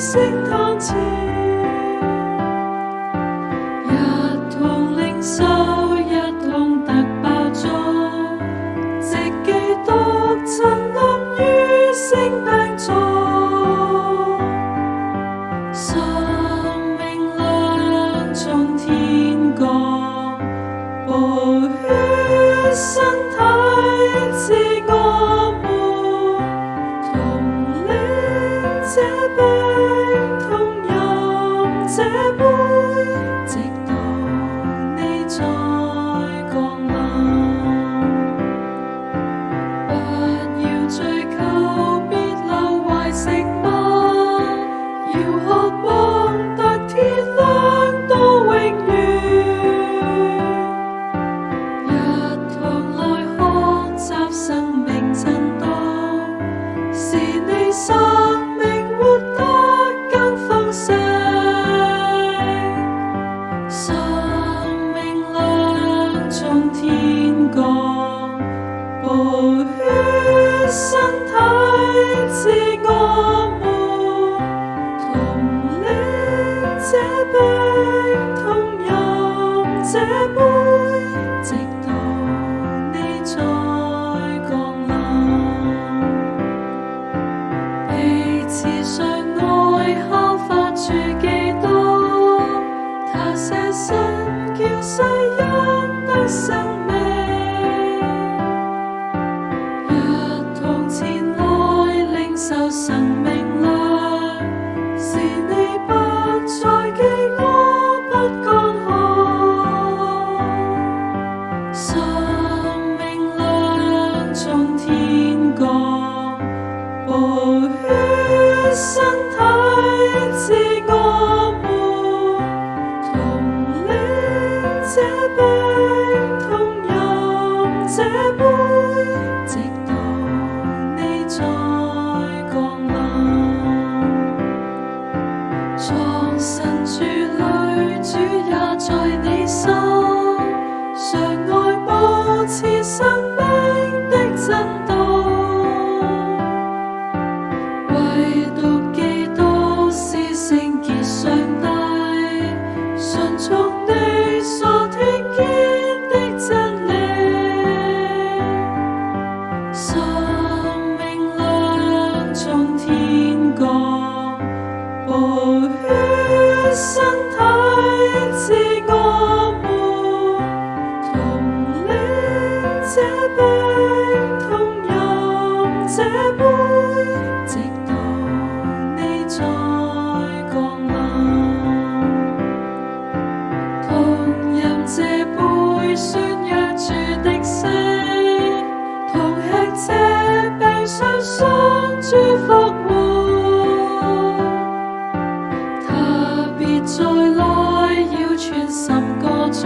息嘆詞，一同領受，一同得飽足，藉基督親臨於聖餅中，生命糧從天降，寶血身體賜我們，同領這餅，同飲這杯，直到你再降臨。不要追求別流壞食物，要渴望得天糧到永遠。一同來學習生命真道，使你生命活得更豐盛。生命糧從天降，寶血身體賜我們，同領這餅，同飲這杯，直到你再降臨。彼此相愛，效法主基督，他捨身叫世人得生命。一同前來領受生命糧，使你不再飢餓，不乾渴。生命糧從天降，寶血身體賜我們，同領這餅，同飲這杯，直到你再降臨。藏身主裡，主也在你心，相愛保持生命的真道。唯獨基督是聖潔上帝，順從你所聽見的真理。生命糧從天降，寶血身體賜我們，同領這餅，同飲這杯，直到你再降臨。同飲這杯，宣揚主的死，同吃這餅，相信主復活。他必再來，要傳10個鐘。